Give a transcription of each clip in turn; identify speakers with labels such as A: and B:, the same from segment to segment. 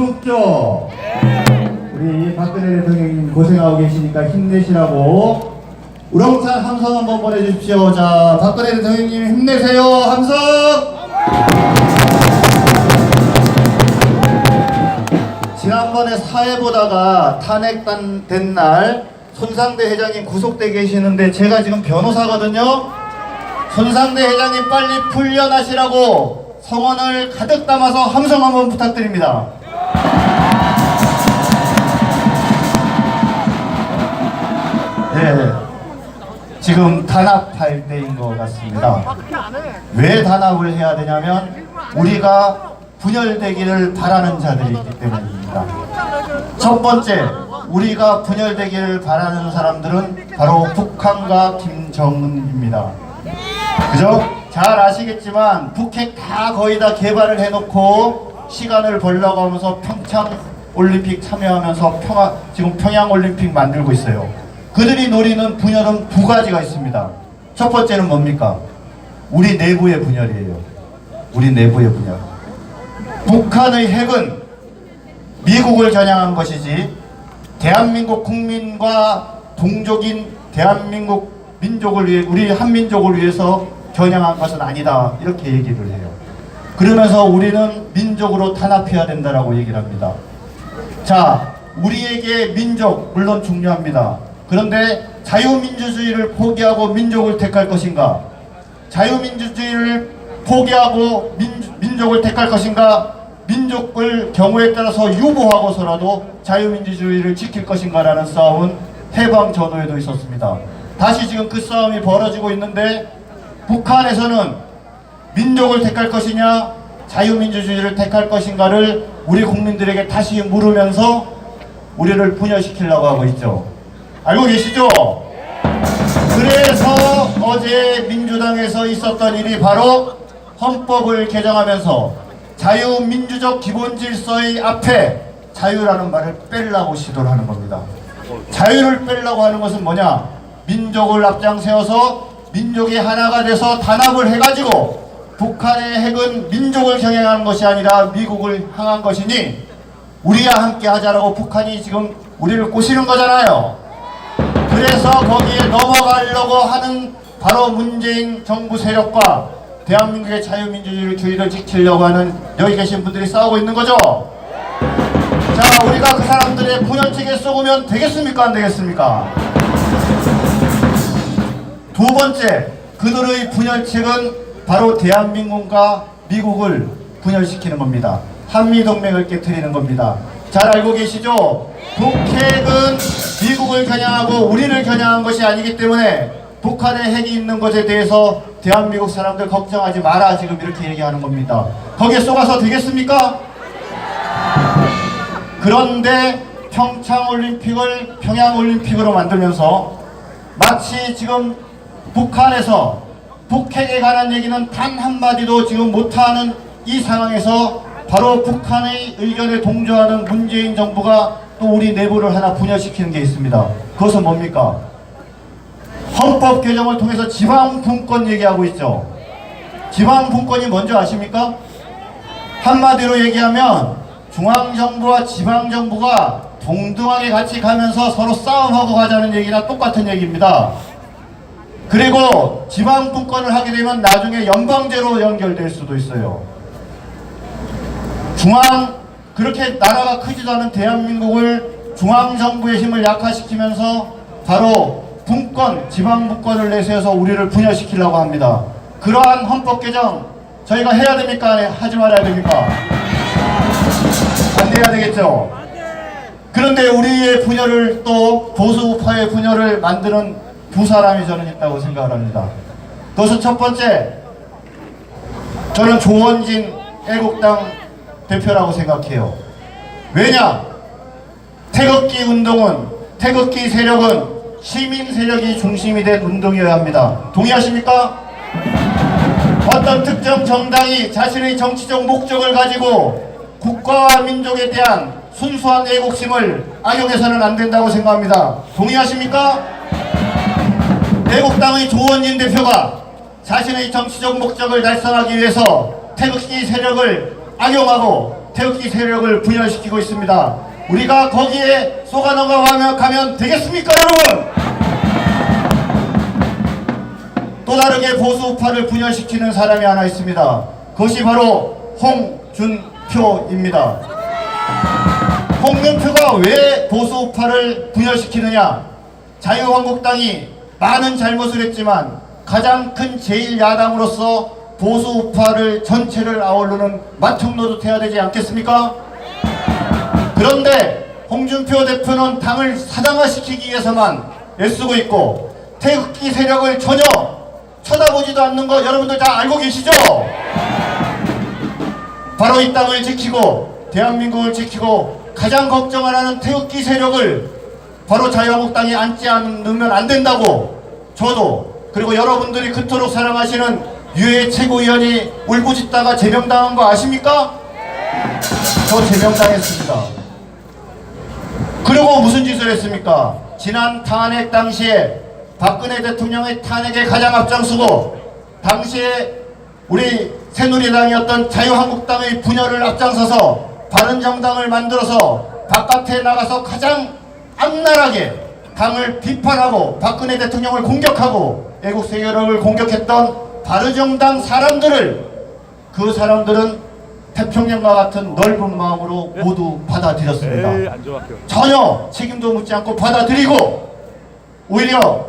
A: 춥죠? 우리 박근혜 대통령님 고생하고 계시니까 힘내시라고 우렁찬 함성 한번 보내주십시오. 자, 박근혜 대통령님 힘내세요. 함성! 지난번에 사회 보다가 탄핵된 날 손상대 회장님 구속돼 계시는데 제가 지금 변호사거든요. 손상대 회장님 빨리 풀려나시라고 성원을 가득 담아서 함성 한번 부탁드립니다. 네, 지금 단합할 때인 것 같습니다. 왜 단합을 해야 되냐면 우리가 분열되기를 바라는 자들이 있기 때문입니다. 첫 번째, 우리가 분열되기를 바라는 사람들은 바로 북한과 김정은입니다. 그죠? 잘 아시겠지만 북핵 다 거의 다 개발을 해놓고 시간을 벌려고 하면서 평창 올림픽 참여하면서 지금 평양 올림픽 만들고 있어요. 그들이 노리는 분열은 두 가지가 있습니다. 첫 번째는 뭡니까? 우리 내부의 분열이에요. 우리 내부의 분열. 북한의 핵은 미국을 겨냥한 것이지 대한민국 국민과 동족인 대한민국 민족을 위해, 우리 한민족을 위해서 겨냥한 것은 아니다, 이렇게 얘기를 해요. 그러면서 우리는 민족으로 탄압해야 된다라고 얘기를 합니다. 자, 우리에게 민족 물론 중요합니다. 그런데 자유민주주의를 포기하고 민족을 택할 것인가? 자유민주주의를 포기하고 민족을 택할 것인가? 민족을 경우에 따라서 유보하고서라도 자유민주주의를 지킬 것인가 라는 싸움은 해방 전후에도 있었습니다. 다시 지금 그 싸움이 벌어지고 있는데 북한에서는 민족을 택할 것이냐 자유민주주의를 택할 것인가를 우리 국민들에게 다시 물으면서 우리를 분열시키려고 하고 있죠. 알고 계시죠? 그래서 어제 민주당에서 있었던 일이 바로 헌법을 개정하면서 자유민주적 기본질서의 앞에 자유라는 말을 빼려고 시도를 하는 겁니다. 자유를 빼려고 하는 것은 뭐냐? 민족을 앞장세워서 민족이 하나가 돼서 단합을 해가지고 북한의 핵은 민족을 경영하는 것이 아니라 미국을 향한 것이니 우리와 함께 하자라고 북한이 지금 우리를 꼬시는 거잖아요. 그래서 거기에 넘어가려고 하는 바로 문재인 정부 세력과 대한민국의 자유민주주의를 지키려고 하는 여기 계신 분들이 싸우고 있는 거죠. 자, 우리가 그 사람들의 분열책에 쏘면 되겠습니까? 안 되겠습니까? 두 번째, 그들의 분열책은 바로 대한민국과 미국을 분열시키는 겁니다. 한미동맹을 깨트리는 겁니다. 잘 알고 계시죠? 북핵은 미국을 겨냥하고 우리를 겨냥한 것이 아니기 때문에 북한에 핵이 있는 것에 대해서 대한민국 사람들 걱정하지 마라, 지금 이렇게 얘기하는 겁니다. 거기에 쏘가서 되겠습니까? 그런데 평창올림픽을 평양올림픽으로 만들면서 마치 지금 북한에서 북핵에 관한 얘기는 단 한마디도 지금 못하는 이 상황에서 바로 북한의 의견에 동조하는 문재인 정부가 또 우리 내부를 하나 분열시키는 게 있습니다. 그것은 뭡니까? 헌법 개정을 통해서 지방분권 얘기하고 있죠. 지방분권이 뭔지 아십니까? 한마디로 얘기하면 중앙정부와 지방정부가 동등하게 같이 가면서 서로 싸움하고 가자는 얘기나 똑같은 얘기입니다. 그리고 지방분권을 하게 되면 나중에 연방제로 연결될 수도 있어요. 그렇게 나라가 크지도 않은 대한민국을 중앙정부의 힘을 약화시키면서 바로 분권, 지방분권을 내세워서 우리를 분열시키려고 합니다. 그러한 헌법 개정 저희가 해야 됩니까? 하지 말아야 됩니까? 안 해야 되겠죠? 그런데 우리의 분열을 또 보수우파의 분열을 만드는 두 사람이 저는 있다고 생각을 합니다. 그것은 첫 번째, 저는 조원진 애국당 대표라고 생각해요. 왜냐? 태극기 운동은, 태극기 세력은 시민 세력이 중심이 된 운동이어야 합니다. 동의하십니까? 어떤 특정 정당이 자신의 정치적 목적을 가지고 국가와 민족에 대한 순수한 애국심을 악용해서는 안 된다고 생각합니다. 동의하십니까? 애국당의 조원진 대표가 자신의 정치적 목적을 달성하기 위해서 태극기 세력을 악용하고 태극기 세력을 분열시키고 있습니다. 우리가 거기에 속아 넘어가면 되겠습니까, 여러분? 또 다르게 보수 우파를 분열시키는 사람이 하나 있습니다. 그것이 바로 홍준표입니다. 홍준표가 왜 보수 우파를 분열시키느냐? 자유한국당이 많은 잘못을 했지만 가장 큰 제1야당으로서 보수 우파를 전체를 아우르는 맏형노릇 해야 되지 않겠습니까? 그런데 홍준표 대표는 당을 사당화시키기 위해서만 애쓰고 있고 태극기 세력을 전혀 쳐다보지도 않는 거 여러분들 다 알고 계시죠? 바로 이 땅을 지키고 대한민국을 지키고 가장 걱정하는 태극기 세력을 바로 자유한국당이 앉지 않으면 안 된다고 저도 그리고 여러분들이 그토록 사랑하시는 유해 최고위원이 울부짖다가 제명당한 거 아십니까? 저 제명당했습니다. 그리고 무슨 짓을 했습니까? 지난 탄핵 당시에 박근혜 대통령의 탄핵에 가장 앞장서고 당시에 우리 새누리당이었던 자유한국당의 분열을 앞장서서 바른정당을 만들어서 바깥에 나가서 가장 악랄하게 당을 비판하고 박근혜 대통령을 공격하고 애국 세력을 공격했던 바른정당 사람들을 그 사람들은 태평양과 같은 넓은 마음으로 모두 받아들였습니다. 전혀 책임도 묻지 않고 받아들이고 오히려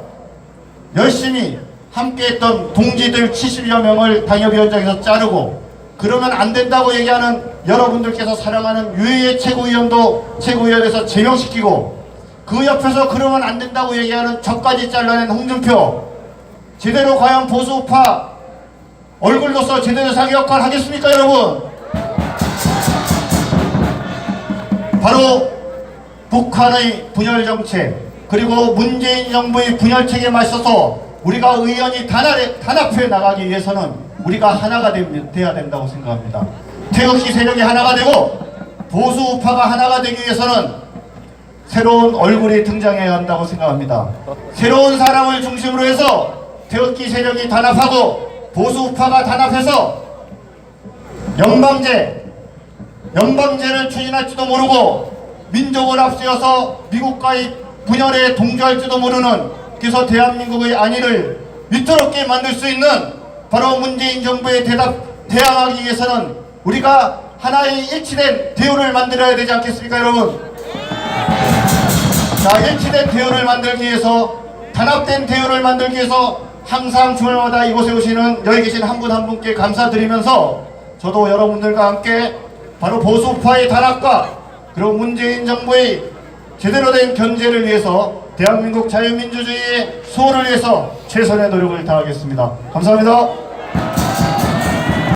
A: 열심히 함께했던 동지들 70여 명을 당협위원장에서 자르고 그러면 안 된다고 얘기하는 여러분들께서 사랑하는 유해의 최고위원도 최고위원에서 제명시키고 그 옆에서 그러면 안 된다고 얘기하는 저까지 잘라낸 홍준표 제대로 과연 보수우파 얼굴로서 제대로 자기 역할 하겠습니까 여러분? 바로 북한의 분열정책 그리고 문재인 정부의 분열책에 맞서서 우리가 의원이 단합해 나가기 위해서는 우리가 하나가 돼야 된다고 생각합니다. 태극기 세력이 하나가 되고 보수우파가 하나가 되기 위해서는 새로운 얼굴이 등장해야 한다고 생각합니다. 새로운 사람을 중심으로 해서 태극기 세력이 단합하고 보수우파가 단합해서 연방제를 추진할지도 모르고 민족을 앞세워서 미국과의 분열에 동조할지도 모르는 그래서 대한민국의 안위를 위태롭게 만들 수 있는 바로 문재인 정부에 대항하기 위해서는 우리가 하나의 일치된 대우를 만들어야 되지 않겠습니까 여러분? 자, 일치된 대우를 만들기 위해서 단합된 대우를 만들기 위해서 항상 주말마다 이곳에 오시는 여기 계신 한 분 한 분께 감사드리면서 저도 여러분들과 함께 바로 보수파의 단합과 그리고 문재인 정부의 제대로 된 견제를 위해서 대한민국 자유민주주의의 수호를 위해서 최선의 노력을 다하겠습니다. 감사합니다.